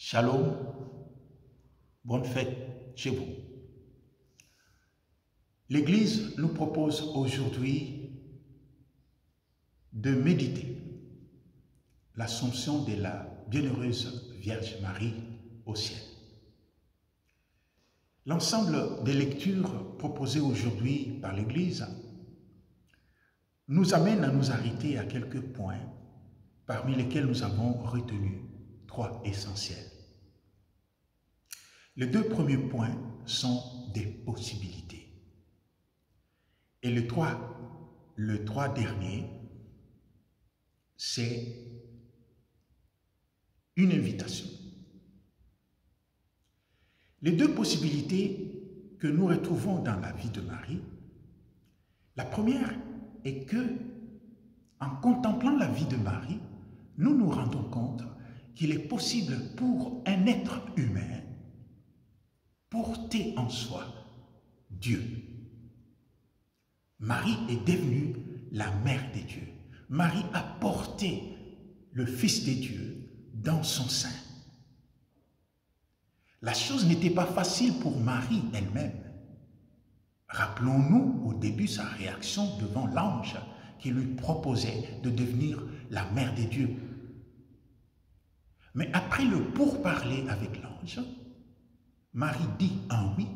Shalom, bonne fête chez vous. L'Église nous propose aujourd'hui de méditer l'Assomption de la Bienheureuse Vierge Marie au ciel. L'ensemble des lectures proposées aujourd'hui par l'Église nous amène à nous arrêter à quelques points parmi lesquels nous avons retenu trois essentiels. Les deux premiers points sont des possibilités. Et les trois derniers, c'est une invitation. Les deux possibilités que nous retrouvons dans la vie de Marie, la première est que, en contemplant la vie de Marie, nous nous rendons compte qu'il est possible pour un être humain porter en soi Dieu. Marie est devenue la mère des dieux. Marie a porté le Fils des dieux dans son sein. La chose n'était pas facile pour Marie elle-même. Rappelons-nous au début sa réaction devant l'ange qui lui proposait de devenir la mère des dieux. Mais après le pourparler avec l'ange, Marie dit un oui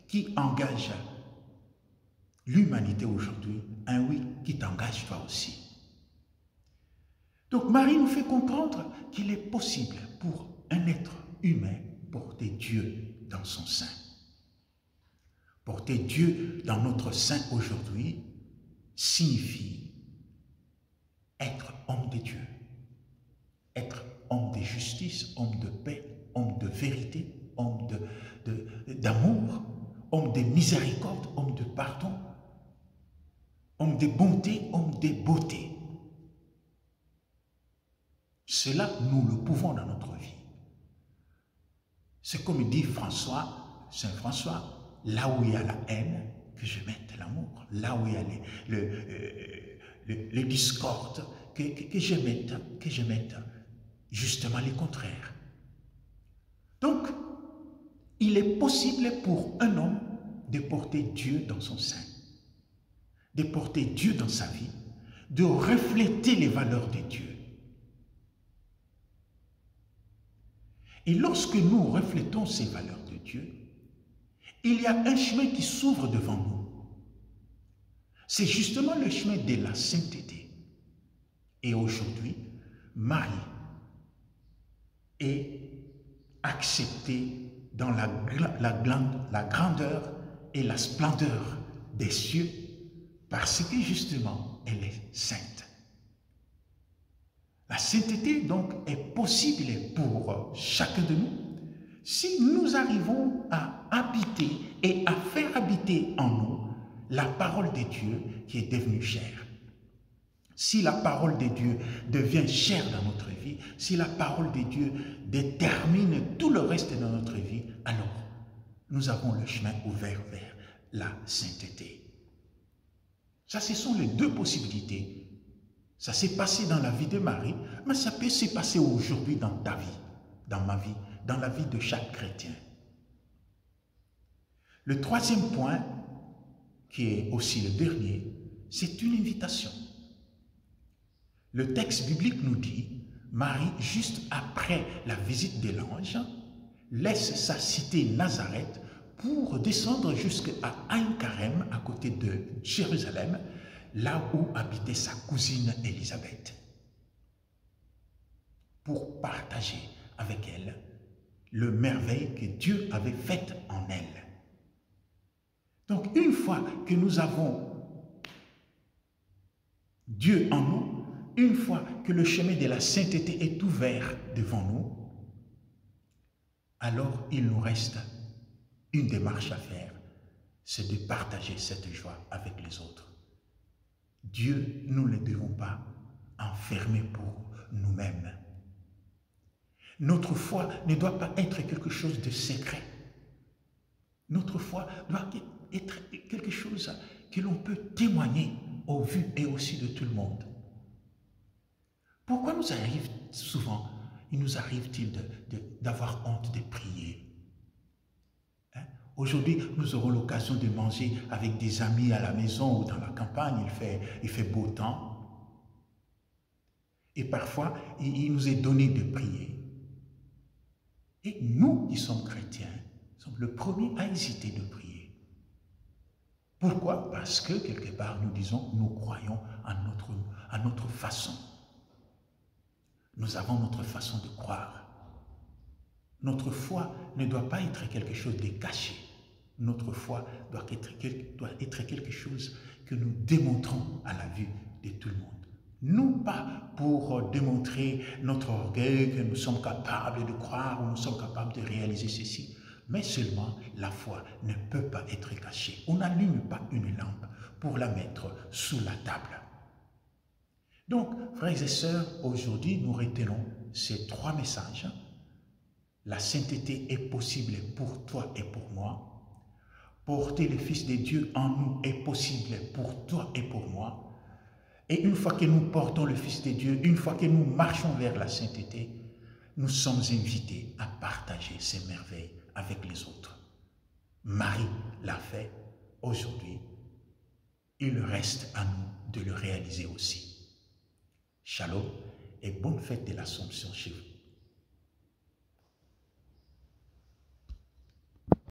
qui engage l'humanité aujourd'hui, un oui qui t'engage toi aussi. Donc Marie nous fait comprendre qu'il est possible pour un être humain porter Dieu dans son sein. Porter Dieu dans notre sein aujourd'hui signifie être homme de Dieu, être homme de justice, homme de paix, homme de vérité, homme d'amour, homme de miséricorde, homme de pardon, homme de bonté, homme de beauté. Cela, nous le pouvons dans notre vie. C'est comme dit Saint François, là où il y a la haine, que je mette l'amour. Là où il y a les discordes, que je mette justement les contraires. Donc, il est possible pour un homme de porter Dieu dans son sein, de porter Dieu dans sa vie, de refléter les valeurs de Dieu. Et lorsque nous reflétons ces valeurs de Dieu, il y a un chemin qui s'ouvre devant nous. C'est justement le chemin de la sainteté. Et aujourd'hui, Marie est acceptée dans la grandeur et la splendeur des cieux parce que justement, elle est sainte. La sainteté donc est possible pour chacun de nous si nous arrivons à habiter et à faire habiter en nous la parole de Dieu qui est devenue chair. Si la parole de Dieu devient chair dans notre vie, si la parole de Dieu détermine tout le reste de notre vie, alors nous avons le chemin ouvert vers la sainteté. Ça, ce sont les deux possibilités. Ça s'est passé dans la vie de Marie, mais ça peut se passer aujourd'hui dans ta vie, dans ma vie, dans la vie de chaque chrétien. Le troisième point, qui est aussi le dernier, c'est une invitation. Le texte biblique nous dit, Marie, juste après la visite de l'ange, laisse sa cité Nazareth pour descendre jusqu'à Aïn-Karem, à côté de Jérusalem, là où habitait sa cousine Élisabeth, pour partager avec elle le merveille que Dieu avait faite en elle. Donc, une fois que nous avons Dieu en nous, une fois que le chemin de la sainteté est ouvert devant nous, alors il nous reste une démarche à faire, c'est de partager cette joie avec les autres. Dieu, nous ne devons pas enfermer pour nous-mêmes. Notre foi ne doit pas être quelque chose de secret. Notre foi doit être quelque chose que l'on peut témoigner au vu et aussi de tout le monde. Pourquoi nous arrive souvent il nous arrive-t-il d'avoir honte de prier? Hein? Aujourd'hui, nous aurons l'occasion de manger avec des amis à la maison ou dans la campagne, il fait beau temps. Et parfois, il nous est donné de prier. Et nous qui sommes chrétiens, sommes le premier à hésiter de prier. Pourquoi? Parce que quelque part, nous disons, nous croyons à notre façon. Nous avons notre façon de croire. Notre foi ne doit pas être quelque chose de caché. Notre foi doit être quelque chose que nous démontrons à la vue de tout le monde. Non pas pour démontrer notre orgueil, que nous sommes capables de croire ou nous sommes capables de réaliser ceci, mais seulement la foi ne peut pas être cachée. On n'allume pas une lampe pour la mettre sous la table. Donc, frères et sœurs, aujourd'hui, nous retenons ces 3 messages. La sainteté est possible pour toi et pour moi. Porter le Fils de Dieu en nous est possible pour toi et pour moi. Et une fois que nous portons le Fils de Dieu, une fois que nous marchons vers la sainteté, nous sommes invités à partager ces merveilles avec les autres. Marie l'a fait aujourd'hui. Il reste à nous de le réaliser aussi. Shalom et bonne fête de l'Assomption chez vous.